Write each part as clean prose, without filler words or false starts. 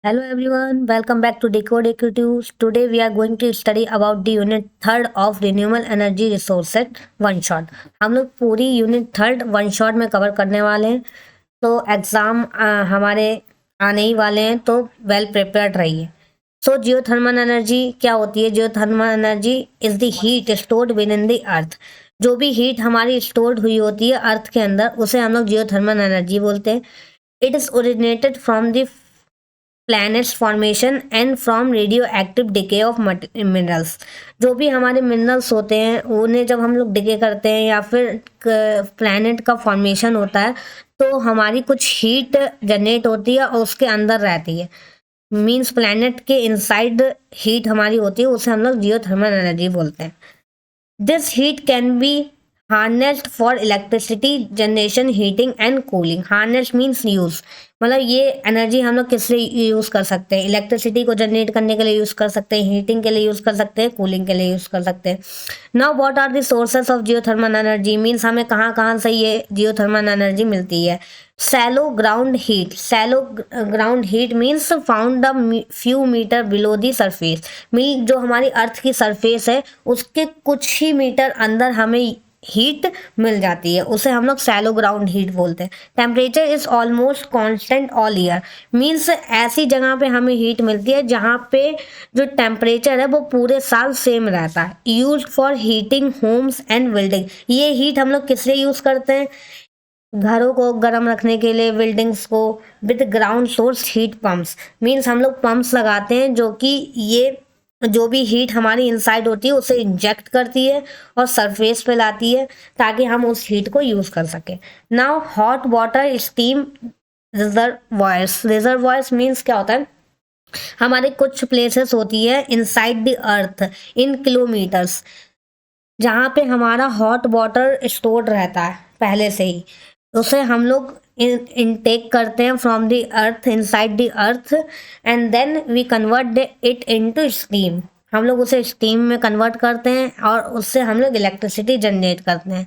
Hello everyone, welcome back to Decode EQ2. Today we are going to study about the unit third of renewable energy resources one shot. हम लोग पूरी unit third one shot में cover करने वाले हैं। तो exam हमारे आने ही वाले हैं, तो वेल प्रिपेयर्ड रहिए। सो जियोथर्मल एनर्जी क्या होती है? Geothermal energy is the heat stored with in the earth. जो भी हीट हमारी स्टोर्ड हुई होती है अर्थ के अंदर, उसे हम लोग जियोथर्मल एनर्जी बोलते हैं। It is originated from the planets formation and from radio active decay of minerals. जो भी हमारे मिनरल्स होते हैं उन्हें जब हम लोग डिके करते हैं या फिर प्लैनेट का फॉर्मेशन होता है, तो हमारी कुछ हीट जनरेट होती है और उसके अंदर रहती है। मीन्स प्लैनेट के इनसाइड हीट हमारी होती है, उसे हम लोग जियोथर्मल एनर्जी बोलते हैं। This heat can be harnessed for electricity generation, heating and cooling. Harness means use, मतलब ये एनर्जी हम लोग किस लिए यूज़ कर सकते हैं? इलेक्ट्रिसिटी को जनरेट करने के लिए यूज़ कर सकते हैं, हीटिंग के लिए यूज़ कर सकते हैं, कूलिंग के लिए यूज़ कर सकते हैं। Now what are the sources of geothermal energy? Means हमें कहाँ कहाँ से ये जियोथर्मल एनर्जी मिलती है। Shallow ground heat. Shallow ground heat means found a few metre below the surface. Mean जो हमारी अर्थ की सरफेस है उसके कुछ ही मीटर अंदर हमें हीट मिल जाती है, उसे हम लोग सैलो ग्राउंड हीट बोलते हैं। Temperature is almost constant all year. Means ऐसी जगह पे हमें हीट मिलती है जहाँ पे जो टेम्परेचर है वो पूरे साल सेम रहता है। Used for heating homes and building. ये हीट हम लोग किस लिए यूज़ करते हैं? घरों को गर्म रखने के लिए, बिल्डिंग्स को। With ground source heat pumps. Means हम लोग पम्प्स लगाते हैं जो कि ये जो भी हीट हमारी इनसाइड होती है उसे इंजेक्ट करती है और सरफेस पे लाती है ताकि हम उस हीट को यूज़ कर सकें। Now hot water steam reservoirs. Reservoirs means क्या होता है? हमारे कुछ प्लेसेस होती है inside the earth in kilometres, जहाँ पे हमारा हॉट वाटर स्टोर्ड रहता है पहले से ही। उसे हम लोग इनटेक करते हैं from the earth, inside the earth, and then we convert it into steam. हम लोग उसे स्टीम में कन्वर्ट करते हैं और उससे हम लोग इलेक्ट्रिसिटी जनरेट करते हैं।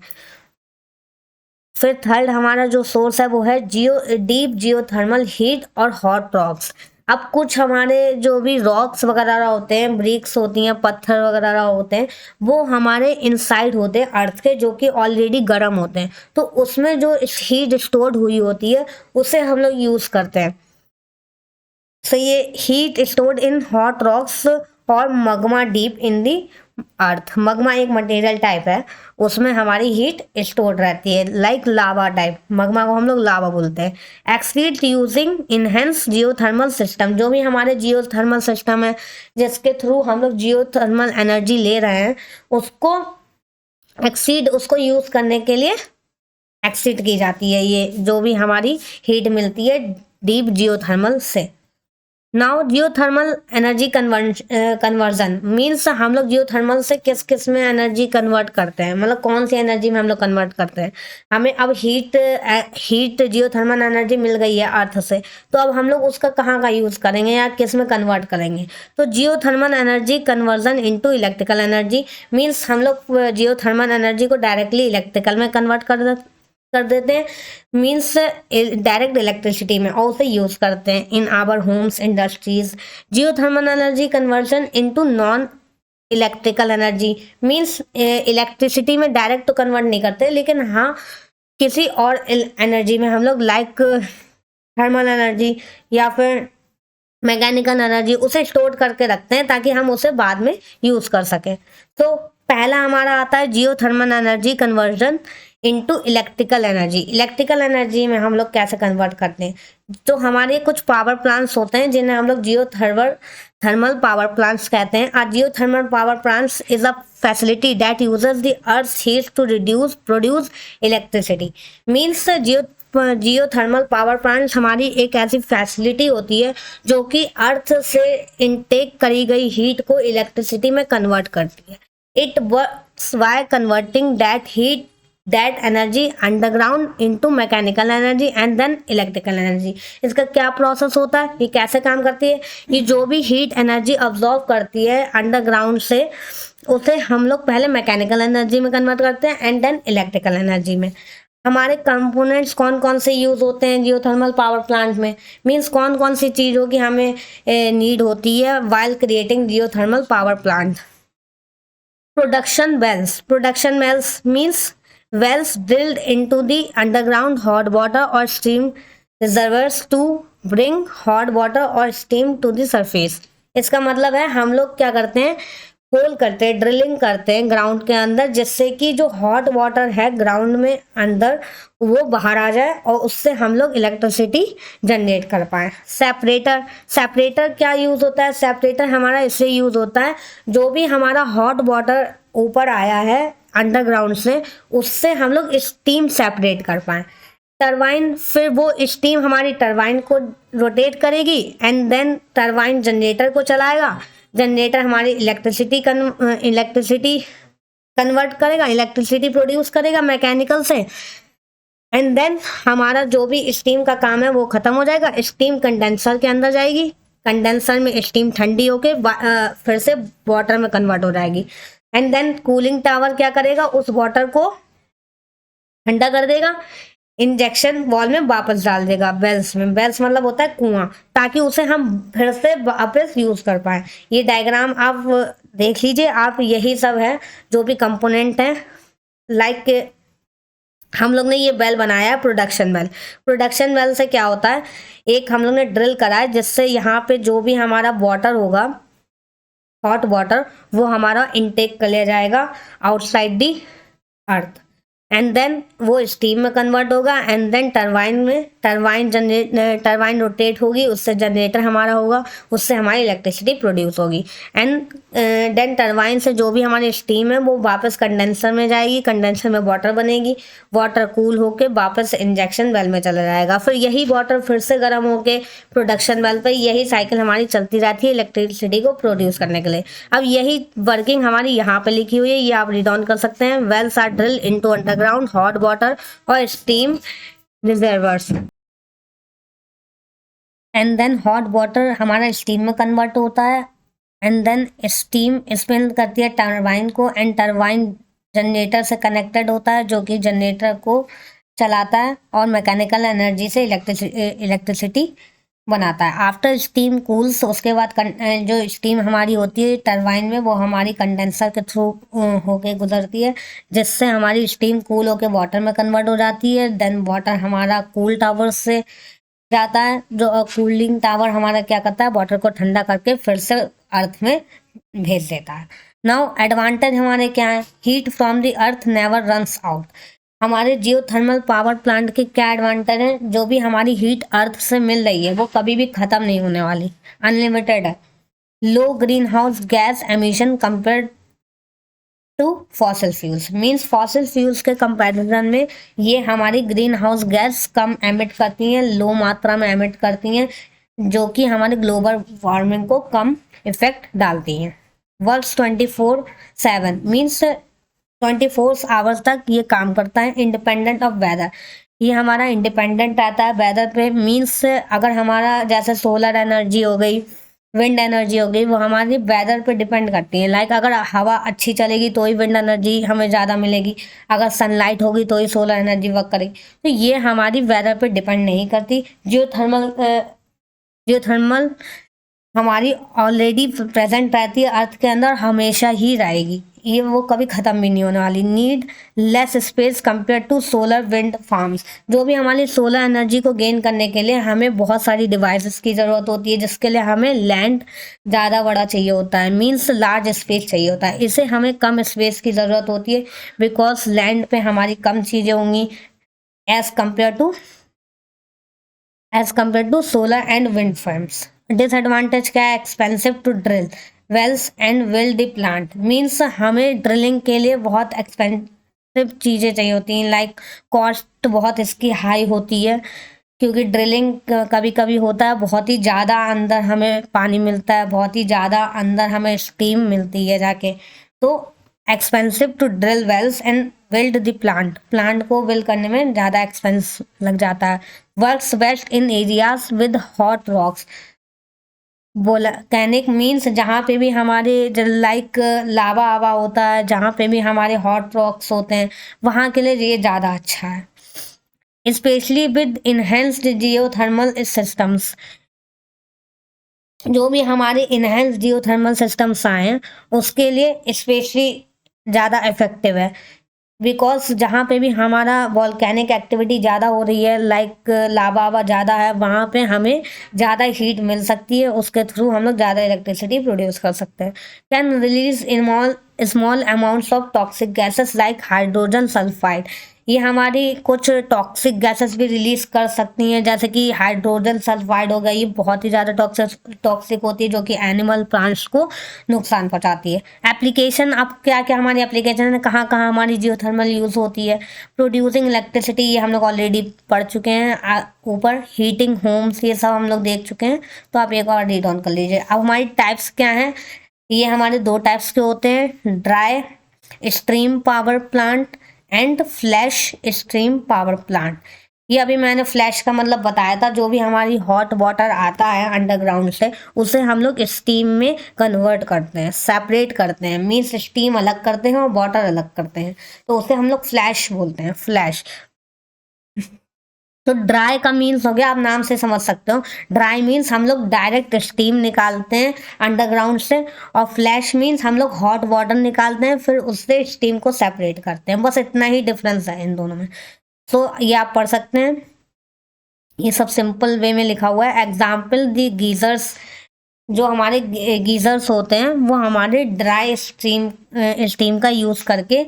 फिर थर्ड हमारा जो सोर्स है वो है डीप जियोथर्मल हीट और हॉट रॉक्स। अब कुछ हमारे जो भी रॉक्स वगैरह होते हैं, ब्रिक्स होती हैं, पत्थर वगैरह होते हैं, वो हमारे इनसाइड होते हैं अर्थ के, जो कि ऑलरेडी गर्म होते हैं। तो उसमें जो हीट स्टोर्ड हुई होती है उसे हम लोग यूज़ करते हैं। सो ये heat stored in hot rocks और मगमा डीप इन दी अर्थ। मगमा एक मटेरियल टाइप है, उसमें हमारी हीट स्टोर्ड रहती है, लाइक लावा टाइप। मगमा को हम लोग लावा बोलते हैं। Exceed using enhance geothermal system. जो भी हमारे जियोथर्मल सिस्टम है जिसके थ्रू हम लोग जियोथर्मल एनर्जी ले रहे हैं, उसको एक्सीड, उसको यूज़ करने के लिए एक्सीड की जाती है ये जो भी हमारी हीट मिलती है डीप जियोथर्मल से। Now geothermal energy conversion means हम लोग जियोथर्मल से किस किस में एनर्जी कन्वर्ट करते हैं, मतलब कौन सी एनर्जी में हम लोग कन्वर्ट करते हैं। हमें अब हीट जियोथर्मल एनर्जी मिल गई है अर्थ से, तो अब हम लोग उसका कहाँ का यूज़ करेंगे या किस में कन्वर्ट करेंगे? तो geothermal energy conversion into electrical energy. Means हम लोग जियोथर्मल एनर्जी को डायरेक्टली इलेक्ट्रिकल में कन्वर्ट कर देते हैं। मीन्स डायरेक्ट इलेक्ट्रिसिटी में, और उसे यूज़ करते हैं in our homes, industries. Geothermal energy conversion into non electrical energy. Means electricity में डायरेक्ट तो कन्वर्ट नहीं करते, लेकिन हाँ किसी और एनर्जी में हम लोग, लाइक थर्मल एनर्जी या फिर मैकेनिकल एनर्जी, उसे स्टोर करके रखते हैं ताकि हम उसे बाद में यूज़ कर सकें। तो पहला हमारा आता है geothermal energy conversion into electrical energy. Electrical energy में हम लोग कैसे कन्वर्ट करते हैं? तो हमारे कुछ पावर प्लांट्स होते हैं जिन्हें हम लोग थर्मल पावर प्लांट्स कहते हैं। और geothermal power plants is a facility that uses the earth heat to produce electricity. Means geothermal power plants हमारी एक ऐसी फैसिलिटी होती है जो कि अर्थ से इनटेक करी गई हीट को इलेक्ट्रिसिटी में कन्वर्ट करती है। It works by converting that energy underground into mechanical energy and then electrical energy. इसका क्या प्रोसेस होता है, ये कैसे काम करती है? ये जो भी हीट एनर्जी ऑब्जॉर्व करती है अंडरग्राउंड से, उसे हम लोग पहले मैकेनिकल एनर्जी में कन्वर्ट करते हैं एंड देन इलेक्ट्रिकल एनर्जी में। हमारे कंपोनेंट्स कौन कौन से यूज़ होते हैं जियोथर्मल पावर प्लांट में, मीन्स कौन कौन सी चीज़ों की हमें नीड होती है while creating geothermal power plant. Production wells means wells drilled into the underground hot water or steam reservoirs to bring hot water or steam to the surface। इसका मतलब है हम लोग क्या करते हैं, होल करते हैं, ड्रिलिंग करते हैं ग्राउंड के अंदर, जिससे कि जो हॉट वाटर है ग्राउंड में अंदर वो बाहर आ जाए और उससे हम लोग इलेक्ट्रिसिटी जनरेट कर पाए। सेपरेटर क्या यूज़ होता है, सेपरेटर हमारा इससे यूज़ होता है जो भी हमारा हॉट वाटर ऊपर आया है अंडरग्राउंड से, उससे हम लोग स्टीम सेपरेट कर पाए। टरबाइन, फिर वो स्टीम हमारी टरबाइन को रोटेट करेगी एंड देन टरबाइन जनरेटर को चलाएगा, जनरेटर हमारी इलेक्ट्रिसिटी कन्वर्ट करेगा, इलेक्ट्रिसिटी प्रोड्यूस करेगा मैकेनिकल से, एंड देन हमारा जो भी स्टीम का काम है वो खत्म हो जाएगा, स्टीम कंडेंसर के अंदर जाएगी, कंडेंसर में स्टीम ठंडी होके फिर से वाटर में कन्वर्ट हो जाएगी, एंड देन कूलिंग टावर क्या करेगा, उस वाटर को ठंडा कर देगा, इंजेक्शन वॉल में वापस डाल देगा, बेल्स में। बेल्स मतलब होता है कुआं, ताकि उसे हम फिर से वापस यूज कर पाए। ये डायग्राम आप देख लीजिए, आप यही सब है जो भी कंपोनेंट है। लाइक हम लोग ने ये बेल बनाया है प्रोडक्शन बेल से क्या होता है, एक हम लोग ने ड्रिल करा है जिससे यहाँ पे जो भी हमारा वाटर होगा हॉट वाटर वो हमारा इनटेक कर लिया जाएगा outside the earth, and then वो स्टीम में कन्वर्ट होगा, एंड देन टरबाइन रोटेट होगी, उससे जनरेटर हमारा होगा, उससे हमारी इलेक्ट्रिसिटी प्रोड्यूस होगी, एंड देन टरबाइन से जो भी हमारी स्टीम है वो वापस कंडेंसर में जाएगी, कंडेंसर में वाटर बनेगी, वाटर कूल होके वापस इंजेक्शन वेल में चला जाएगा, फिर यही वाटर फिर से गर्म होके प्रोडक्शन वेल पर, यही साइकिल हमारी चलती रहती है इलेक्ट्रिसिटी को प्रोड्यूस करने के लिए। अब यही वर्किंग हमारी यहाँ पे लिखी हुई है, ये आप रीड ऑन कर सकते हैं। Wells are drill into underground hot water और steam reservoirs, and then hot water हमारा स्टीम में कन्वर्ट होता है, एंड देन स्टीम स्पिन करती है टरबाइन को, एंड टरबाइन जनरेटर से कनेक्टेड होता है जो कि जनरेटर को चलाता है और मैकेनिकल एनर्जी से इलेक्ट्रिसिटी बनाता है। आफ्टर स्टीम कूल्स, उसके बाद जो स्टीम हमारी होती है टरबाइन में वो हमारी कंडेंसर के थ्रू होके गुजरती है, जिससे हमारी स्टीम कूल होके वाटर में कन्वर्ट हो जाती है। देन वाटर हमारा कूल टावर से जाता है, जो कूलिंग टावर हमारा क्या करता है, वाटर को ठंडा करके फिर से अर्थ में भेज देता है। नाउ एडवांटेज हमारे क्या है, heat from the earth never runs out. हमारे जियोथर्मल पावर प्लांट के क्या एडवांटेज हैं, जो भी हमारी हीट अर्थ से मिल रही है वो कभी भी ख़त्म नहीं होने वाली, अनलिमिटेड है। Low green house gas emission compare to fossil fuels, means fossil fuels के कंपैरिजन में ये हमारी ग्रीन हाउस गैस कम एमिट करती हैं, लो मात्रा में एमिट करती हैं, जो कि हमारे ग्लोबल वार्मिंग को कम इफेक्ट डालती हैं। वर्क्स 24/7 मीन्स 24 आवर्स तक ये काम करता है, इंडिपेंडेंट ऑफ वेदर। ये हमारा इंडिपेंडेंट रहता है वेदर पे, मीन्स अगर हमारा जैसे सोलर एनर्जी हो गई, विंड एनर्जी हो गई, वो हमारी वेदर पे डिपेंड करती है। लाइक अगर हवा अच्छी चलेगी तो ही विंड एनर्जी हमें ज़्यादा मिलेगी, अगर सनलाइट होगी तो ही सोलर एनर्जी वर्क करेगी। तो ये हमारी वेदर पे डिपेंड नहीं करती। जियोथर्मल हमारी ऑलरेडी प्रेजेंट रहती है अर्थ के अंदर, हमेशा ही रहेगी, ये वो कभी ख़त्म भी नहीं होने वाली। Need less space compare to solar wind farms, जो भी हमारी सोलर एनर्जी को गेन करने के लिए हमें बहुत सारी डिवाइसेस की ज़रूरत होती है, जिसके लिए हमें लैंड ज़्यादा बड़ा चाहिए होता है, मीन्स लार्ज स्पेस चाहिए होता है। इसे हमें कम स्पेस की ज़रूरत होती है, बिकॉज लैंड पे हमारी कम चीज़ें होंगी as compare to solar and wind farms. Disadvantage क्या है, expensive to drill wells and build the plant, means हमें ड्रिलिंग के लिए बहुत एक्सपेंसिव चीज़ें चाहिए होती हैं, लाइक कॉस्ट बहुत इसकी हाई होती है, क्योंकि ड्रिलिंग कभी कभी होता है बहुत ही ज़्यादा अंदर हमें पानी मिलता है, बहुत ही ज़्यादा अंदर हमें स्टीम मिलती है जाके, तो expensive to drill wells and build the plant को बिल्ड करने में ज़्यादा एक्सपेंस लग जाता है। Works best in areas with hot rocks, volcanic means जहाँ पे भी हमारे लाइक लावा आवा होता है, जहाँ पे भी हमारे हॉट रॉक्स होते हैं, वहाँ के लिए ये ज़्यादा अच्छा है। Specially with enhanced geothermal systems. जो भी हमारे इनहेंस जियोथर्मल सिस्टम्स आए हैं उसके लिए स्पेशली ज़्यादा इफेक्टिव है, बिकॉज जहाँ पे भी हमारा वॉल्केनिक एक्टिविटी ज़्यादा हो रही है, लाइक लावा वावा ज़्यादा है, वहाँ पे हमें ज़्यादा हीट मिल सकती है, उसके थ्रू हम लोग ज़्यादा इलेक्ट्रिसिटी प्रोड्यूस कर सकते हैं। Can release small amounts of toxic gases like hydrogen sulphide. ये हमारी कुछ टॉक्सिक गैसेस भी रिलीज कर सकती हैं, जैसे कि हाइड्रोजन सल्फाइड हो गया, ये बहुत ही ज़्यादा टॉक्सिक होती है, जो कि एनिमल प्लांट्स को नुकसान पहुंचाती है। एप्लीकेशन, अब क्या क्या हमारी एप्लीकेशन है, कहाँ कहाँ हमारी जियोथर्मल यूज़ होती है। प्रोड्यूसिंग इलेक्ट्रिसिटी, ये हम लोग ऑलरेडी पढ़ चुके हैं ऊपर। हीटिंग होम्स, ये सब हम लोग देख चुके हैं, तो आप एक और रीड ऑन कर लीजिए। अब हमारी टाइप्स क्या हैं, ये हमारे दो टाइप्स के होते हैं, dry stream power plant and flash stream power plant. ये अभी मैंने फ्लैश का मतलब बताया था, जो भी हमारी हॉट वाटर आता है अंडरग्राउंड से उसे हम लोग स्टीम में कन्वर्ट करते हैं, सेपरेट करते हैं, मीन्स स्टीम अलग करते हैं और वाटर अलग करते हैं, तो उसे हम लोग फ्लैश बोलते हैं, फ्लैश। तो ड्राई का मीन्स हो गया, आप नाम से समझ सकते हो, ड्राई मीन्स हम लोग डायरेक्ट स्टीम निकालते हैं अंडरग्राउंड से, और फ्लैश मीन्स हम लोग हॉट वाटर निकालते हैं, फिर उससे स्टीम को सेपरेट करते हैं। बस इतना ही डिफरेंस है इन दोनों में। तो ये आप पढ़ सकते हैं, ये सब सिंपल वे में लिखा हुआ है। एग्जाम्पल दी गीजर्स, जो हमारे गीजर्स होते हैं वो हमारे ड्राई स्टीम का यूज़ करके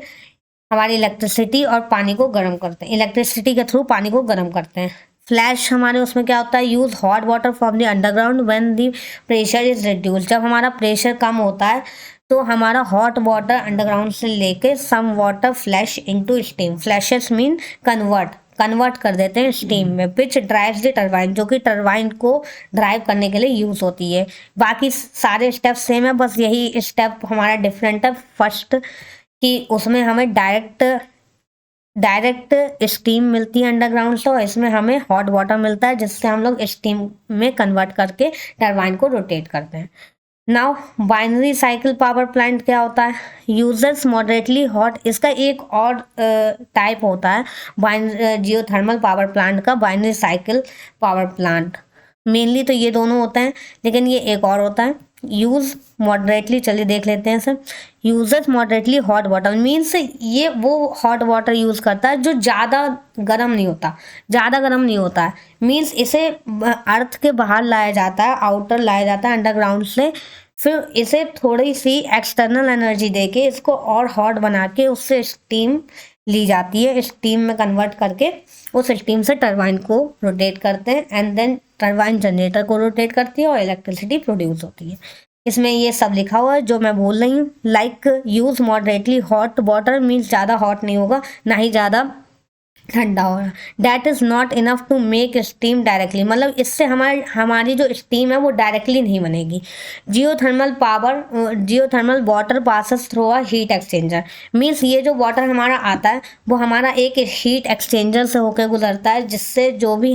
हमारी इलेक्ट्रिसिटी और पानी को गर्म करते हैं, इलेक्ट्रिसिटी के थ्रू पानी को गर्म करते हैं। फ्लैश हमारे उसमें क्या होता है, use hot water from the underground when the pressure is reduce. जब हमारा प्रेशर कम होता है तो हमारा हॉट वाटर अंडरग्राउंड से लेके some water flash into steam, flashes mean convert कर देते हैं स्टीम में, विच ड्राइव्स द टरबाइन, जो कि टरबाइन को ड्राइव करने के लिए यूज़ होती है। बाकी सारे स्टेप सेम है, बस यही स्टेप हमारा डिफरेंट है। फर्स्ट कि उसमें हमें डायरेक्ट स्टीम मिलती है अंडरग्राउंड से, और इसमें हमें हॉट वाटर मिलता है, जिससे हम लोग स्टीम में कन्वर्ट करके टरबाइन को रोटेट करते हैं। Now binary cycle power plant क्या होता है, यूजर्स मॉडरेटली हॉट, इसका एक और टाइप होता है जियोथर्मल पावर प्लांट का, binary cycle power plant. Mainly तो ये दोनों होते हैं, लेकिन ये एक और होता है, यूज मॉडरेटली। चलिए देख लेते हैं sir. Users moderately hot water means ये वो हॉट वाटर यूज़ करता है जो ज़्यादा गर्म नहीं होता है, मीन्स इसे अर्थ के बाहर लाया जाता है, आउटर लाया जाता है अंडरग्राउंड से, फिर इसे थोड़ी सी एक्सटर्नल एनर्जी देके इसको और हॉट बना के उससे स्टीम ली जाती है, स्टीम में कन्वर्ट करके उस स्टीम से टरबाइन को रोटेट करते हैं, एंड देन टरबाइन जनरेटर को रोटेट करती है और इलेक्ट्रिसिटी प्रोड्यूस होती है। इसमें ये सब लिखा हुआ है जो मैं बोल रही हूँ। Like use moderately hot water means ज़्यादा हॉट नहीं होगा, ना ही ज़्यादा ठंडा हो रहा। That is not enough to make steam directly, मतलब इससे हमारी जो स्टीम है वो डायरेक्टली नहीं बनेगी। Geothermal water passes through a heat exchanger, means ये जो वाटर हमारा आता है वो हमारा एक हीट एक्सचेंजर से होकर गुजरता है, जिससे जो भी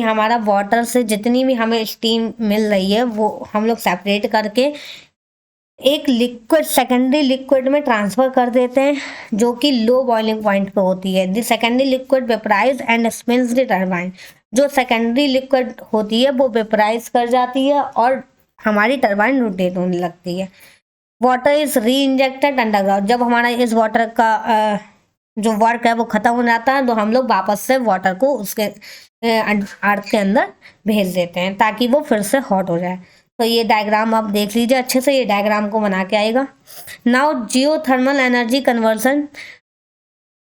हमारा वाटर से जितनी भी हमें स्टीम मिल रही है वो हम लोग सेपरेट करके एक सेकेंडरी लिक्विड में ट्रांसफर कर देते हैं, जो कि लो बॉइलिंग पॉइंट पे होती है। The secondary liquid vaporise and spins the turbine, जो सेकेंडरी लिक्विड होती है वो वेपराइज कर जाती है और हमारी टरबाइन रोटेट होने लगती है। वाटर इज री इंजेक्टेड अंडरग्राउंड, जब हमारा इस वाटर का जो वर्क है वो खत्म हो जाता है तो हम लोग वापस से वाटर को उसके अर्थ के अंदर भेज देते हैं ताकि वो फिर से हॉट हो जाए। तो ये डायग्राम आप देख लीजिए अच्छे से, ये डायग्राम को बना के आएगा। Now geothermal energy conversion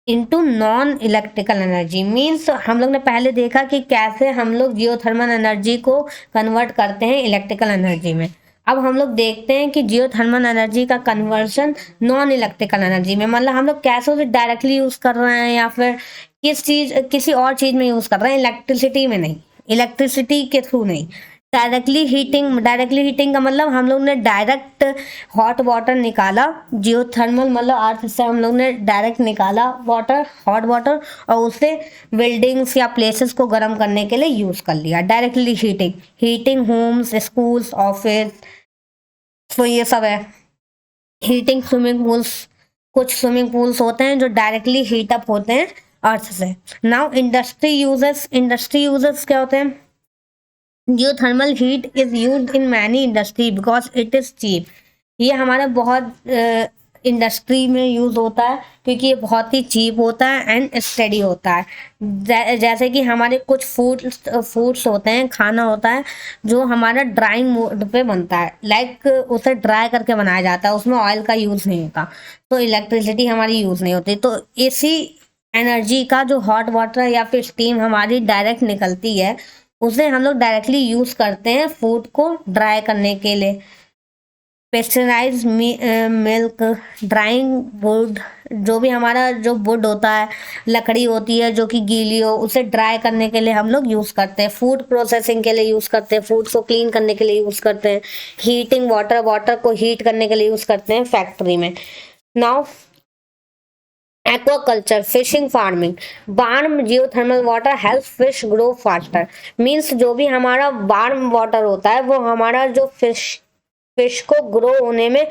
into non electrical energy, means हम लोग ने पहले देखा कि कैसे हम लोग जियोथर्मल एनर्जी को कन्वर्ट करते हैं इलेक्ट्रिकल एनर्जी में। अब हम लोग देखते हैं कि जियोथर्मल एनर्जी का कन्वर्शन नॉन इलेक्ट्रिकल एनर्जी में, मतलब हम लोग कैसे उसे डायरेक्टली यूज़ कर रहे हैं या फिर किसी और चीज़ में यूज़ कर रहे हैं, इलेक्ट्रिसिटी में नहीं, इलेक्ट्रिसिटी के थ्रू नहीं। डायरेक्टली हीटिंग का मतलब हम लोग ने डायरेक्ट हॉट वाटर निकाला, जियोथर्मल मतलब अर्थ से हम लोग ने डायरेक्ट निकाला हॉट वाटर और उसे बिल्डिंग्स या प्लेसेस को गर्म करने के लिए यूज़ कर लिया। Directly heating homes, schools, office, तो ये सब है। हीटिंग स्विमिंग पूल्स, कुछ स्विमिंग पूल्स होते हैं जो डायरेक्टली हीट अप होते हैं अर्थ से। नाउ इंडस्ट्री यूजेस क्या होते हैं? Geothermal heat is used in many industry because it is cheap. ये हमारा बहुत इंडस्ट्री में यूज होता है क्योंकि ये बहुत ही चीप होता है एंड स्टेडी होता है। जैसे कि हमारे कुछ फूड्स होते हैं, खाना होता है जो हमारा ड्राइंग मोड पे बनता है, लाइक उसे ड्राई करके बनाया जाता है, उसमें ऑयल का यूज नहीं होता, तो इलेक्ट्रिसिटी हमारी यूज नहीं होती। तो इसी एनर्जी का जो हॉट वाटर या फिर स्टीम हमारी डायरेक्ट निकलती है, उसे हम लोग डायरेक्टली यूज करते हैं फूड को ड्राई करने के लिए। पेस्चराइज मिल्क, ड्राइंग वुड, जो भी हमारा जो वुड होता है, लकड़ी होती है जो कि गीली हो, उसे ड्राई करने के लिए हम लोग यूज़ करते हैं। फूड प्रोसेसिंग के लिए यूज़ करते हैं, फूड को क्लीन करने के लिए यूज़ करते हैं। हीटिंग वाटर को हीट करने के लिए यूज़ करते हैं फैक्ट्री में। Now aquaculture, fishing, farming. Warm geothermal water help fish grow faster. Means जो भी हमारा वार्म वाटर होता है वो हमारा जो फिश को ग्रो होने में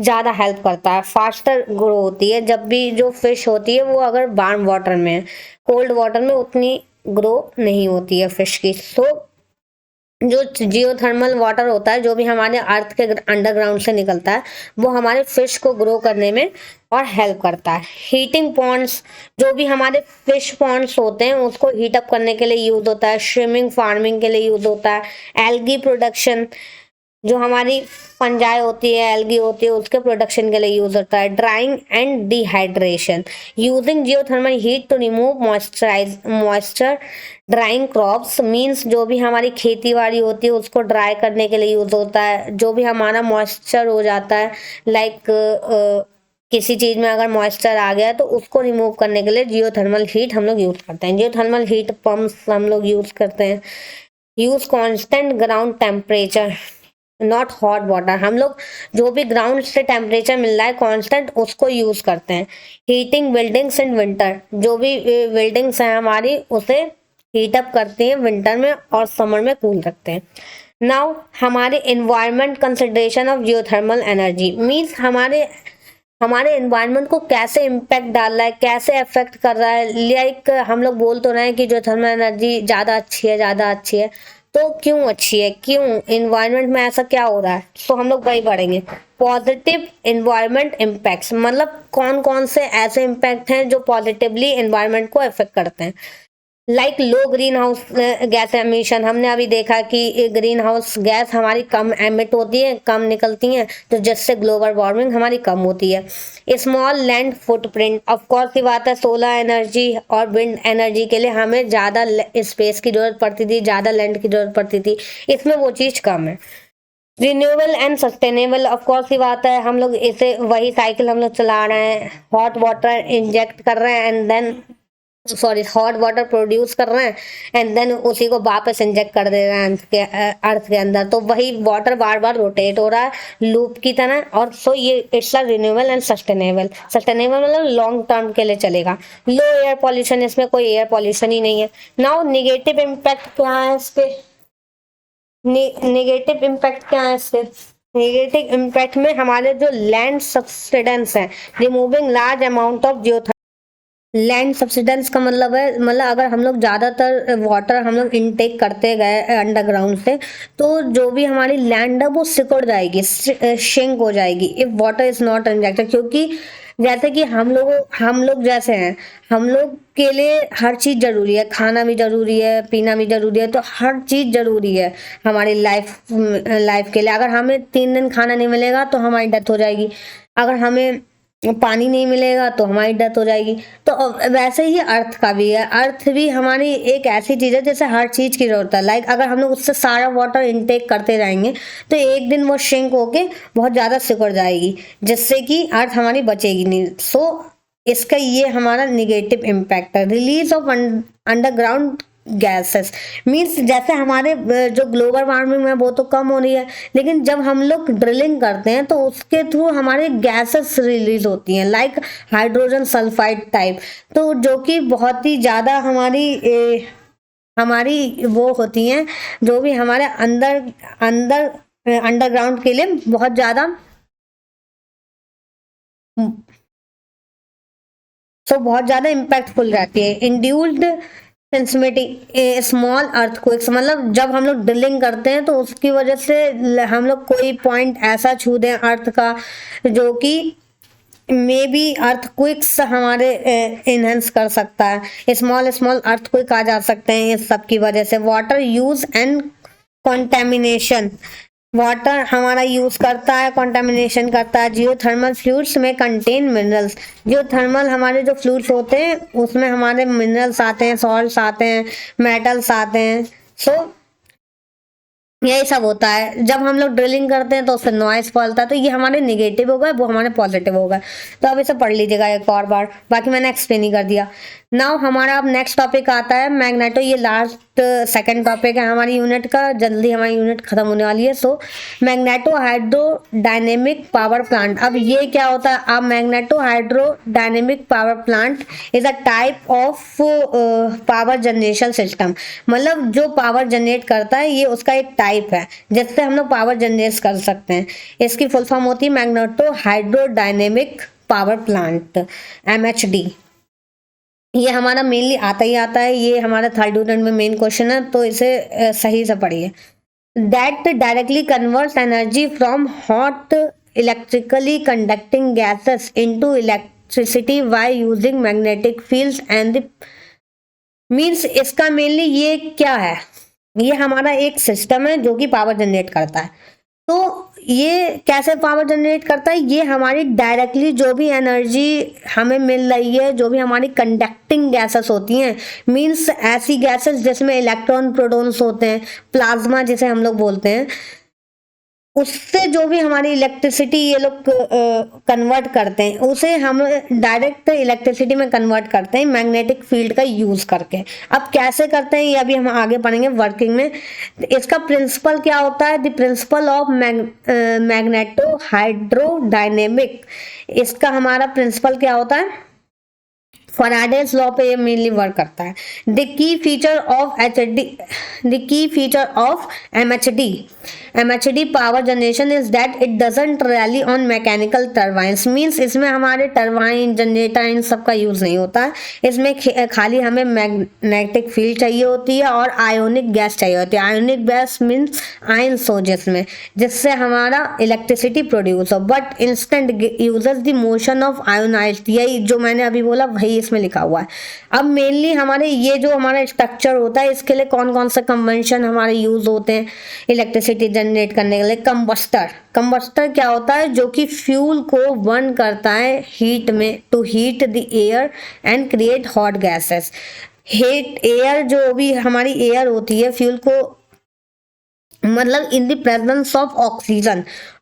ज़्यादा हेल्प करता है, फास्टर ग्रो होती है। जब भी जो फिश होती है वो अगर वार्म वाटर में है, कोल्ड वाटर में उतनी ग्रो नहीं होती है फिश की। सो जो जियोथर्मल वाटर होता है, जो भी हमारे अर्थ के अंडरग्राउंड से निकलता है, वो हमारे फिश को ग्रो करने में और हेल्प करता है। हीटिंग पॉन्ड्स, जो भी हमारे फिश पॉन्ड्स होते हैं उसको हीटअप करने के लिए यूज होता है। स्विमिंग, फार्मिंग के लिए यूज होता है। एल्गी प्रोडक्शन, जो हमारी फंजाई होती है, एल्गी होती है, उसके प्रोडक्शन के लिए यूज होता है। Drying and dehydration, using geothermal heat to remove moisture. Drying crops means जो भी हमारी खेती बाड़ी होती है उसको ड्राई करने के लिए यूज होता है। जो भी हमारा मॉइस्चर हो जाता है, लाइक किसी चीज में अगर मॉइस्चर आ गया तो उसको रिमूव करने के लिए जियोथर्मल हीट हम लोग यूज करते हैं। जियोथर्मल हीट पंप्स हम लोग यूज करते हैं। Use constant ground temperature, not hot water. हम लोग जो भी ग्राउंड से टेम्परेचर मिल रहा है कांस्टेंट, उसको यूज करते हैं। हीटिंग बिल्डिंग्स इन विंटर, जो भी बिल्डिंग्स हैं हमारी उसे हीटअप करते हैं विंटर में और समर में कूल रखते हैं। नाउ हमारे environment consideration of geothermal energy means हमारे एनवायरनमेंट को कैसे इम्पैक्ट डाल रहा है, कैसे अफेक्ट कर रहा है। लाइक हम लोग बोल तो रहे हैं कि जियोथर्मल एनर्जी ज़्यादा अच्छी है, तो क्यों अच्छी है, क्यों एनवायरनमेंट में ऐसा क्या हो रहा है, तो हम लोग वही पढ़ेंगे। पॉजिटिव एनवायरनमेंट इम्पैक्ट्स, मतलब कौन कौन से ऐसे इम्पैक्ट हैं जो पॉजिटिवली एनवायरनमेंट को अफेक्ट करते हैं। Like low green house gas emission, हमने अभी देखा कि ग्रीन हाउस गैस हमारी कम एमिट होती है, कम निकलती हैं, तो जिससे ग्लोबल वार्मिंग हमारी कम होती है। Small land footprint, of course की बात है, सोलर एनर्जी और विंड एनर्जी के लिए हमें ज़्यादा स्पेस की जरूरत पड़ती थी, ज़्यादा लैंड की जरूरत पड़ती थी, इसमें वो चीज़ कम है। Renewable and sustainable, of course की बात है, हम लोग इसे वही साइकिल हम लोग चला रहे हैं, हॉट वाटर इंजेक्ट कर रहे हैं and then hot water produce कर रहे हैं एंड देन उसी को वापस इंजेक्ट कर दे रहे हैं अर्थ के अंदर, तो वही वाटर बार बार रोटेट हो रहा है लूप की तरह। और सो ये it's a renewable and sustainable मतलब लॉन्ग टर्म के लिए चलेगा। लो एयर पॉल्यूशन, इसमें कोई एयर पॉल्यूशन ही नहीं है। नाउ निगेटिव इम्पैक्ट क्या है इसके, निगेटिव इम्पैक्ट क्या है इसके? निगेटिव इम्पैक्ट में हमारे जो लैंड सब्सिडेंस है, removing large amount of geothermal. Land subsidence का मतलब है, मतलब अगर हम लोग ज़्यादातर वाटर हम लोग इनटेक करते गए अंडरग्राउंड से, तो जो भी हमारी लैंड है वो सिकुड़ जाएगी, श्रिंक हो जाएगी if water is not injected. क्योंकि जैसे कि हम लोग जैसे हैं, हम लोग के लिए हर चीज़ ज़रूरी है, खाना भी ज़रूरी है, पीना भी ज़रूरी है, तो हर चीज़ ज़रूरी है हमारी लाइफ के लिए। अगर हमें 3 दिन खाना नहीं मिलेगा तो हमारी डेथ हो जाएगी, अगर हमें पानी नहीं मिलेगा तो हमारी डेथ हो जाएगी। तो वैसे ही अर्थ का भी है, अर्थ भी हमारी एक ऐसी चीज़ है जैसे हर चीज़ की ज़रूरत है। लाइक अगर हम लोग उससे सारा वाटर इनटेक करते जाएंगे तो एक दिन वो श्रिंक होके बहुत ज़्यादा सिकुड़ जाएगी, जिससे कि अर्थ हमारी बचेगी नहीं। सो इसका ये हमारा निगेटिव इम्पैक्ट है। Release of underground gases means जैसे हमारे जो ग्लोबल वार्मिंग है वो तो कम हो रही है, लेकिन जब हम लोग ड्रिलिंग करते हैं तो उसके थ्रू हमारे गैसेस रिलीज होती हैं, लाइक हाइड्रोजन सल्फाइड टाइप, तो जो कि बहुत ही ज़्यादा हमारी वो होती हैं, जो भी हमारे अंदर अंदर अंडरग्राउंड के लिए बहुत ज़्यादा सो बहुत ज़्यादा इम्पैक्टफुल रहती है। इंड्यूस्ड सेंसिटिविटी स्मॉल अर्थक्वेक्स, मतलब जब हम लोग ड्रिलिंग करते हैं तो उसकी वजह से हम लोग कोई पॉइंट ऐसा छू दें अर्थ का जो कि मे बी अर्थक्वेक्स हमारे इनहेंस कर सकता है। स्मॉल स्मॉल अर्थक्वेक आ जा सकते हैं इस सब की वजह से। Water use and contamination, water हमारा यूज करता है, कॉन्टेमिनेशन करता है। जियोथर्मल फ्लूइड्स में कंटेन मिनरल्स, जियोथर्मल हमारे जो फ्लूइड्स होते हैं उसमें हमारे मिनरल्स आते हैं, सॉल्ट्स आते हैं, मेटल्स आते हैं। सो यही सब होता है। जब हम लोग ड्रिलिंग करते हैं तो उससे नॉइस फैलता है, तो ये हमारे नेगेटिव होगा, वो हमारे पॉजिटिव होगा। तो अब इसे पढ़ लीजिएगा एक और बार, बाकी मैंने एक्सप्लेन ही कर दिया। नाउ हमारा अब नेक्स्ट टॉपिक आता है मैग्नेटो। ये लास्ट सेकंड टॉपिक है हमारी यूनिट का, जल्दी हमारी यूनिट खत्म होने वाली है। So magneto hydro dynamic power plant. अब ये क्या होता है? अब magneto hydro dynamic power plant is a type of power generation system, मतलब जो पावर जनरेट करता है ये उसका एक टाइप है जिससे हम लोग पावर जनरेट कर सकते हैं। इसकी फुल फॉर्म होती है magneto hydro dynamic power plant, MHD। ये हमारा मेनली आता ही आता है, ये हमारा थर्ड यूनिट में मेन क्वेश्चन है, तो इसे सही से पढ़िए। That directly converts energy from hot electrically conducting gases into electricity by using magnetic fields and means इसका मेनली ये क्या है? ये हमारा एक सिस्टम है जो कि पावर जनरेट करता है। तो ये कैसे पावर जनरेट करता है? ये हमारी डायरेक्टली जो भी एनर्जी हमें मिल रही है, जो भी हमारी कंडक्टिंग गैसेस होती हैं, मीन्स ऐसी गैसेस जिसमें इलेक्ट्रॉन प्रोटॉन्स होते हैं, प्लाज्मा जिसे हम लोग बोलते हैं, उससे जो भी हमारी इलेक्ट्रिसिटी ये लोग कन्वर्ट करते हैं, उसे हम डायरेक्ट इलेक्ट्रिसिटी में कन्वर्ट करते हैं मैग्नेटिक फील्ड का यूज करके। अब कैसे करते हैं ये अभी हम आगे पढ़ेंगे वर्किंग में। इसका प्रिंसिपल क्या होता है? The principle of magneto hydro dynamic, इसका हमारा प्रिंसिपल क्या होता है? फैराडेज लॉ पे ये मेनली वर्क करता है। The key feature of MHD power generation is that it doesn't rally on mechanical turbines, means इसमें हमारे टरबाइन जनरेटर इन सब का यूज नहीं होता है। इसमें खाली हमें मैग्नेटिक फील्ड चाहिए होती है और आयोनिक गैस चाहिए होती है। आयोनिक गैस मीन्स आयंस हो जिससे हमारा इलेक्ट्रिसिटी प्रोड्यूस हो, but instant uses the motion of ionised, यही जो मैंने अभी बोला वही इसमें लिखा हुआ है। अब मेनली हमारे ये जो हमारा स्ट्रक्चर होता है, इसके लिए कौन कौन से कन्वेंशन हमारे यूज होते हैं इलेक्ट्रिसिटी जनरेट करने के लिए? कंबस्टर क्या होता है? जो कि फ्यूल को बर्न करता है हीट में, to heat the air and create hot gases. Heat air, जो भी हमारी एयर होती है फ्यूल को, मतलब in the presence of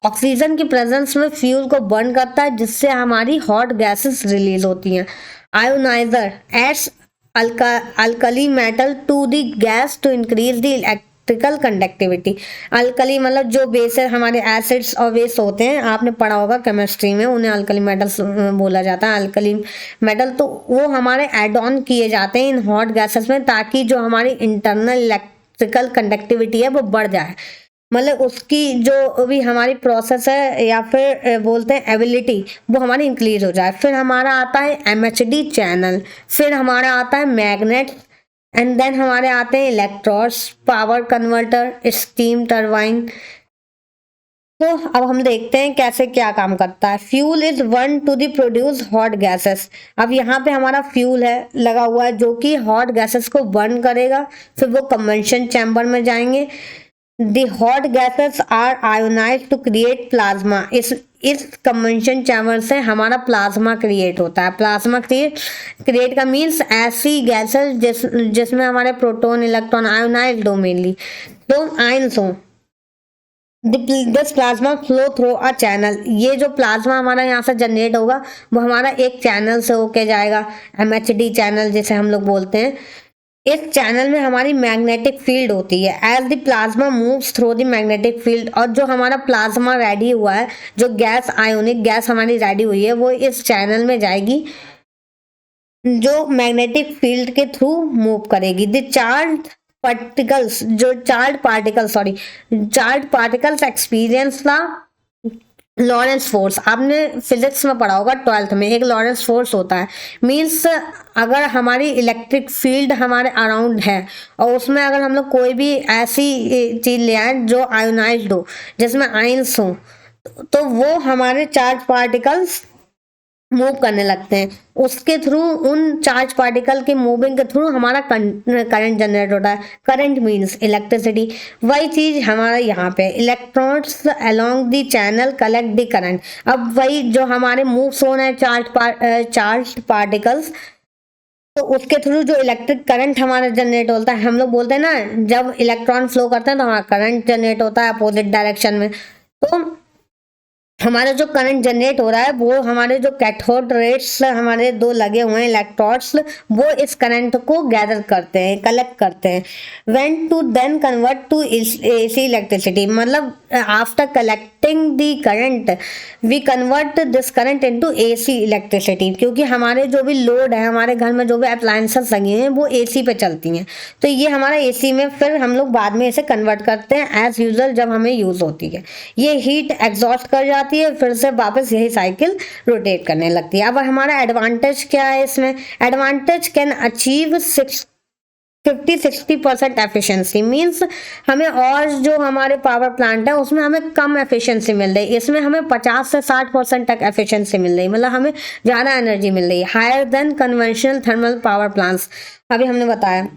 oxygen की प्रेजेंस में फ्यूल को बर्न करता है, जिससे हमारी हॉट गैसेस रिलीज होती हैं। Ionizer adds alkali metal to the gas to increase the electrical conductivity. Alkali मतलब जो बेस है, हमारे एसिड्स और बेस होते हैं, आपने पढ़ा होगा केमिस्ट्री में, उन्हें अल्कली मेटल्स बोला जाता है, अल्कली मेटल। तो वो हमारे एड ऑन किए जाते हैं इन हॉट गैसेस में, ताकि जो हमारी इंटरनल इलेक्ट्रिकल कंडक्टिविटी है वो बढ़ जाए, मतलब उसकी जो भी हमारी प्रोसेस है या फिर बोलते हैं एबिलिटी, वो हमारी इंक्रीज हो जाए। फिर हमारा आता है MHD चैनल, फिर हमारा आता है मैग्नेट, एंड देन हमारे आते हैं electrodes, power converter, steam turbine. तो अब हम देखते हैं कैसे क्या काम करता है। Fuel is burn to the produce hot gases. अब यहाँ पे हमारा फ्यूल है लगा हुआ है जो कि हॉट गैसेस को बर्न करेगा, फिर वो कंबंशन चैम्बर में जाएंगे। The hot gases are ionized to create plasma. इस कंबंशन चैम्बर से हमारा प्लाज्मा क्रिएट होता है। प्लाज्मा क्रिएट का मीन्स ऐसी गैसेस जिसमें हमारे प्रोटॉन इलेक्ट्रॉन आयोनाइज्ड हो, मेनली तो आयंस हो। This plasma flow through a channel, ये जो प्लाज्मा हमारा यहाँ से जनरेट होगा वो हमारा एक चैनल से होके जाएगा, MHD चैनल जिसे हम लोग बोलते हैं। इस चैनल में हमारी मैग्नेटिक फील्ड होती है। As the plasma moves through the magnetic field, और जो हमारा प्लाज्मा रेडी हुआ है, जो गैस आयोनिक गैस हमारी रेडी हुई है, वो इस चैनल में जाएगी जो मैग्नेटिक फील्ड के थ्रू मूव करेगी। The charge particles experience the Lorentz force आपने फिजिक्स में पढ़ा होगा 12th में, एक लॉरेंस फोर्स होता है। मीन्स अगर हमारी इलेक्ट्रिक फील्ड हमारे अराउंड है और उसमें अगर हम लोग कोई भी ऐसी चीज ले आए जो आयोनाइज्ड हो, जिसमें आयंस हो, तो वो हमारे चार्ज पार्टिकल्स मूव करने लगते हैं। उसके थ्रू, उन चार्ज पार्टिकल के मूविंग के थ्रू हमारा करंट जनरेट होता है। Current means electricity. वही चीज हमारा यहाँ पे, electrons along the channel collect the current. अब वही जो हमारे मूव्स हो रहे हैं चार्ज पार्टिकल्स, तो उसके थ्रू जो इलेक्ट्रिक करंट हमारा जनरेट होता है, हम लोग बोलते हैं ना जब इलेक्ट्रॉन फ्लो करते हैं तो हमारा करंट जनरेट होता है अपोजिट डायरेक्शन में। तो हमारा जो करंट जनरेट हो रहा है वो हमारे जो कैथोड रेट्स हमारे दो लगे हुए हैं इलेक्ट्रोड्स, वो इस करंट को गैदर करते हैं, कलेक्ट करते हैं। When to then convert to AC electricity, मतलब after collecting the current we convert this current into AC electricity. क्योंकि हमारे जो भी लोड है, हमारे घर में जो भी अप्लायंसेस लगी हैं वो एसी पे चलती हैं, तो ये हमारा एसी में फिर हम लोग बाद में इसे कन्वर्ट करते हैं एज यूजल जब हमें यूज होती है। ये हीट एग्जॉस्ट कर जाती है, फिर से वापस यही साइकिल रोटेट करने लगती है। अब हमारा एडवांटेज क्या है इसमें? Advantage can achieve 50-60% efficiency. Means हमें और जो हमारे पावर प्लांट है उसमें हमें कम एफिशिएंसी मिल रही है, इसमें हमें 50 से 60% तक एफिशिएंसी मिल रही है, मतलब हमें ज़्यादा एनर्जी मिल रही है, higher than conventional thermal power plants. अभी हमने बताया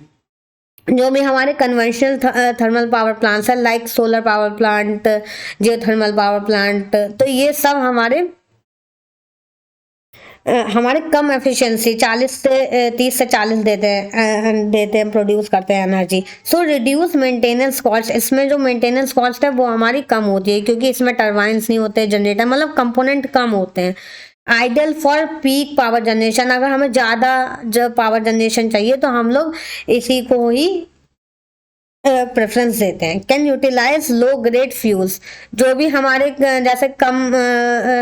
जो भी हमारे कन्वेंशनल थर्मल पावर प्लांट्स है, like solar power plant, geothermal power plant, तो ये सब हमारे कम एफिशिएंसी 30 से 40 देते हैं प्रोड्यूस करते हैं एनर्जी। सो रिड्यूस मेंटेनेंस कॉस्ट, इसमें जो मेंटेनेंस कॉस्ट है वो हमारी कम होती है क्योंकि इसमें टर्बाइंस नहीं होते, जनरेटर, मतलब कंपोनेंट कम होते हैं। Ideal for peak power generation, अगर हमें ज़्यादा जब पावर जनरेशन चाहिए तो हम लोग इसी को ही प्रेफरेंस देते हैं। Can utilize low grade fuels, जो भी हमारे जैसे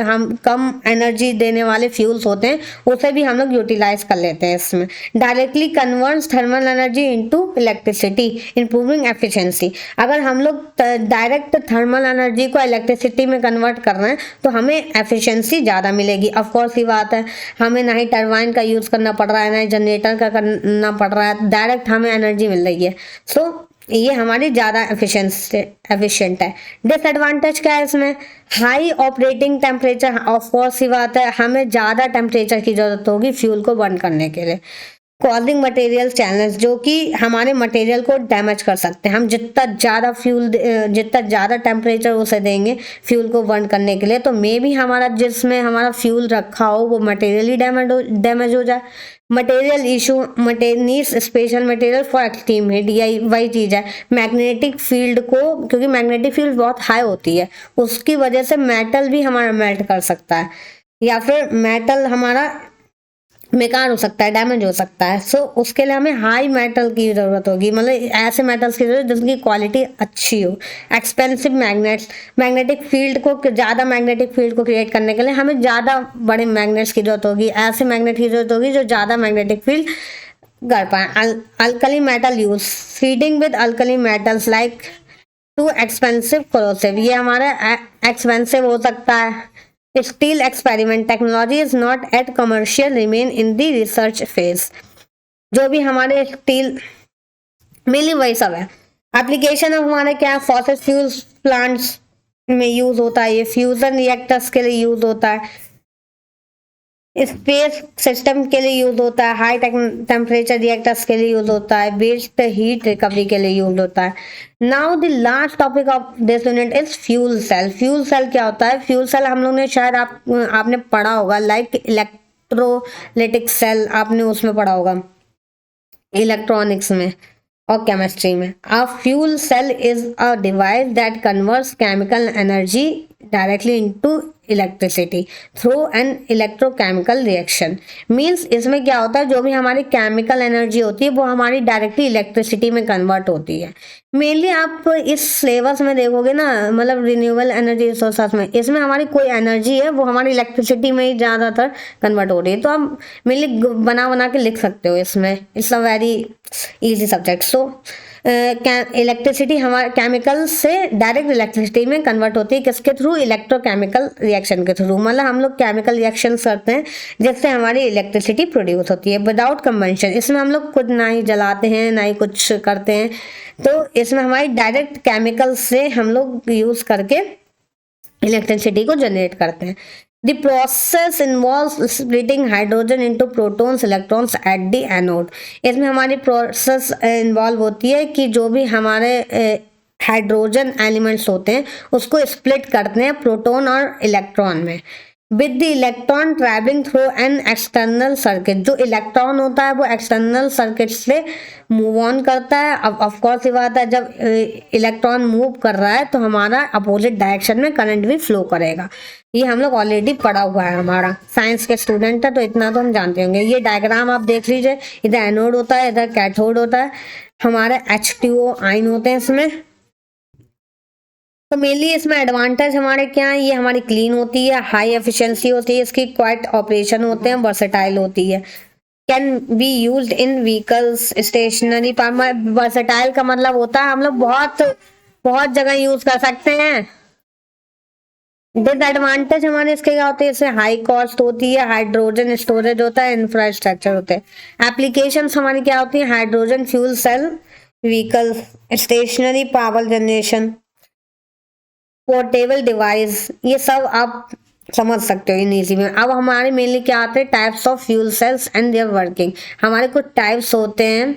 हम कम एनर्जी देने वाले फ्यूल्स होते हैं उसे भी हम लोग यूटिलाइज कर लेते हैं इसमें। Directly converts thermal energy into electricity, improving efficiency. अगर हम लोग डायरेक्ट थर्मल एनर्जी को इलेक्ट्रिसिटी में कन्वर्ट कर रहे हैं तो हमें एफिशिएंसी ज़्यादा मिलेगी। ऑफकोर्स ये बात है, हमें ना ही टरबाइन का यूज़ करना पड़ रहा है, ना ही जनरेटर का करना पड़ रहा है, डायरेक्ट हमें एनर्जी मिल रही है। सो ये हमारी ज़्यादा एफिशिएंट है। डिसएडवांटेज क्या है इसमें? High operating temperature. ऑफकोर्स ही बात है, हमें ज़्यादा टेम्परेचर की ज़रूरत होगी फ्यूल को बर्न करने के लिए। कॉजिंग मटेरियल चैलेंज, जो कि हमारे मटेरियल को डैमेज कर सकते हैं। हम जितना ज़्यादा टेम्परेचर उसे देंगे फ्यूल को बर्न करने के लिए, तो मे भी हमारा जिसमें हमारा फ्यूल रखा हो वो मटेरियल ही डैमेज हो जाए। Material issue, needs special material for extreme heat, यही वही चीज़ है। मैग्नेटिक फील्ड को, क्योंकि मैग्नेटिक फील्ड बहुत हाई होती है, उसकी वजह से मेटल भी हमारा मेल्ट कर सकता है या फिर मेटल हमारा बेकार हो सकता है, डैमेज हो सकता है। सो उसके लिए हमें हाई मेटल की ज़रूरत होगी, मतलब ऐसे मेटल्स की ज़रूरत जिसकी क्वालिटी अच्छी हो। एक्सपेंसिव मैग्नेट्स, मैग्नेटिक फील्ड को, ज़्यादा मैग्नेटिक फील्ड को क्रिएट करने के लिए हमें ज़्यादा बड़े मैग्नेट्स की ज़रूरत होगी, ऐसे मैग्नेट की ज़रूरत होगी जो ज़्यादा मैग्नेटिक फील्ड कर पाए। Alkali metal use, feeding with alkali metals like too expensive corrosive, ये हमारा एक्सपेंसिव हो सकता है। Still experiment technology is not at commercial, remain in the research phase। जो भी हमारे स्टील मेनली वही सब है। एप्लीकेशन of हमारे क्या, फॉसिल फ्यूल्स प्लांट्स में यूज होता है, ये फ्यूजन रिएक्टर्स के लिए यूज होता है, स्पेस सिस्टम के लिए यूज होता है, हाई टेम्परेचर रिएक्टर्स के लिए यूज होता है, वेस्ट हीट रिकवरी के लिए यूज होता है। Now the last topic of this unit is fuel cell. Fuel cell क्या होता है? फ्यूल सेल हम लोग ने शायद आपने पढ़ा होगा, लाइक इलेक्ट्रोलिटिक सेल आपने उसमें पढ़ा होगा इलेक्ट्रॉनिक्स में और केमिस्ट्री में। A fuel cell is a device that converts chemical energy directly into electricity through an electrochemical reaction. Means इसमें क्या होता है, जो भी हमारी केमिकल एनर्जी होती है वो हमारी डायरेक्टली इलेक्ट्रिसिटी में कन्वर्ट होती है। मेनली आप इस सिलेबस में देखोगे ना, मतलब रिन्यूएबल एनर्जी रिसोर्सेस में, इसमें हमारी कोई एनर्जी है वो हमारी इलेक्ट्रिसिटी में ही ज़्यादातर कन्वर्ट हो रही है, तो आप मेनली बना के लिख सकते हो इसमें। It's a very easy subject. So electricity हमारे केमिकल से डायरेक्ट इलेक्ट्रिसिटी में कन्वर्ट होती है, किसके थ्रू? इलेक्ट्रोकेमिकल रिएक्शन के थ्रू। मतलब हम लोग केमिकल रिएक्शन करते हैं जिससे हमारी इलेक्ट्रिसिटी प्रोड्यूस होती है विदाउट कंबंशन। इसमें हम लोग कुछ ना ही जलाते हैं ना ही कुछ करते हैं, तो इसमें हमारी डायरेक्ट केमिकल से हम लोग यूज करके इलेक्ट्रिसिटी को जनरेट करते हैं। The process involves splitting hydrogen into protons, electrons at the anode. इसमें हमारी प्रोसेस इन्वॉल्व होती है कि जो भी हमारे हाइड्रोजन एलिमेंट्स होते हैं उसको स्प्लिट करते हैं प्रोटॉन और इलेक्ट्रॉन में। With the electron travelling through an external circuit, जो इलेक्ट्रॉन होता है वो एक्सटर्नल सर्किट से मूव ऑन करता है। अब ऑफकोर्स ये बात है, जब इलेक्ट्रॉन मूव कर रहा है तो हमारा अपोजिट डायरेक्शन में करंट भी फ्लो करेगा। ये हम लोग ऑलरेडी पढ़ा हुआ है, हमारा साइंस के स्टूडेंट है तो इतना तो हम जानते होंगे। ये डायग्राम आप देख लीजिए, इधर एनोड होता है, इधर कैथोड होता है, हमारे H2O आयन होते हैं इसमें। तो मेनली इसमें एडवांटेज हमारे क्या है? ये हमारी क्लीन होती है, हाई एफिशिएंसी होती है, इसकी क्वाइट ऑपरेशन होते हैं, वर्सेटाइल होती है, can be used in vehicles, stationary. Versatile का मतलब होता है हम लोग बहुत जगह यूज कर सकते हैं। डिसएडवांटेज हमारे इसके क्या होते हैं? इससे हाई कॉस्ट होती है, हाइड्रोजन स्टोरेज होता है, इंफ्रास्ट्रक्चर होते हैं। एप्लीकेशंस हमारी क्या होती है? Hydrogen fuel cell vehicles, stationary power generation, portable device, ये सब आप समझ सकते हो इन इजी में। अब हमारे मेनली क्या आते हैं? Types of fuel cells and their working. हमारे कुछ टाइप्स होते हैं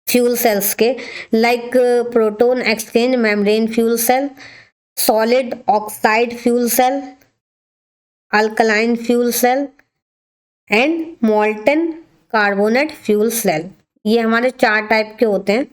फ्यूल सेल्स के, like proton exchange membrane fuel cell, solid oxide fuel cell, alkaline fuel cell and molten carbonate fuel cell. ये हमारे 4 टाइप के होते हैं।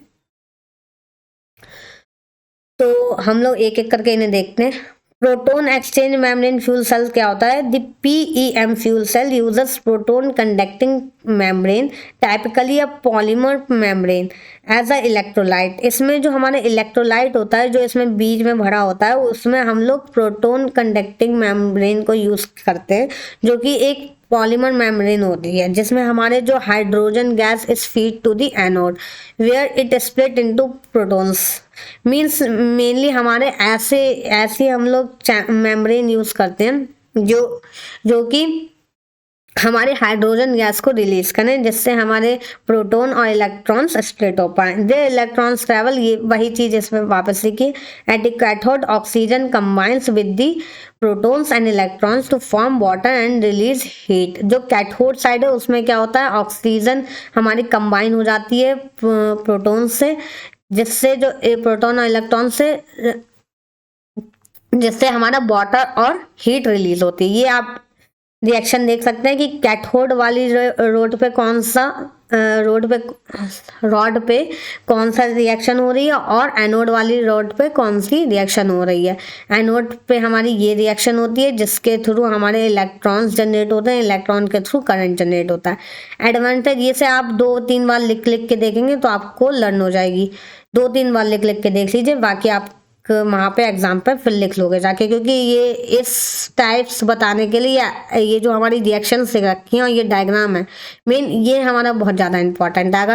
तो हम लोग एक एक करके इन्हें देखते हैं। Proton exchange membrane fuel cell क्या होता है? The PEM fuel cell uses proton conducting membrane, typically a polymer membrane as a electrolyte. इसमें जो हमारे इलेक्ट्रोलाइट होता है, जो इसमें बीच में भरा होता है, उसमें हम लोग प्रोटॉन कंडक्टिंग मेम्ब्रेन को यूज करते हैं, जो कि एक पॉलीमर मेम्ब्रेन होती है, जिसमें हमारे जो hydrogen gas is feed to the anode where it split into protons. Means mainly हमारे ऐसे हम लोग मेम्ब्रेन यूज करते हैं जो कि हमारे हाइड्रोजन गैस को रिलीज करें, जिससे हमारे प्रोटॉन और इलेक्ट्रॉन्स स्प्लिट हो पाए। दे इलेक्ट्रॉन्स ट्रैवल, ये वही चीज इसमें वापस लिखी। At the cathode oxygen combines with the protons and electrons to form water and release heat. जो कैथोड साइड है उसमें क्या होता है? ऑक्सीजन हमारी कंबाइन हो जाती है प्रोटॉन से, जिससे जो प्रोटॉन और इलेक्ट्रॉन से जिससे हमारा वाटर और हीट रिलीज होती है। ये आप रिएक्शन देख सकते हैं कि कैथोड वाली रॉड पे कौन सा रिएक्शन हो रही है और एनोड वाली रॉड पे कौन सी रिएक्शन हो रही है। एनोड पे हमारी ये रिएक्शन होती है जिसके थ्रू हमारे इलेक्ट्रॉन्स जनरेट होते हैं, इलेक्ट्रॉन के थ्रू करंट जनरेट होता है। एडवांटेज ये से आप 2-3 बार लिख के देखेंगे तो आपको लर्न हो जाएगी। 2-3 बार लिख के देख लीजिए, बाकी आप वहाँ पे एग्जाम पे फिर लिख लोगे जाके, क्योंकि ये इस टाइप्स बताने के लिए ये जो हमारी रिएक्शन से रखी है और ये डायग्राम है मेन, ये हमारा बहुत ज़्यादा इंपॉर्टेंट है। अगर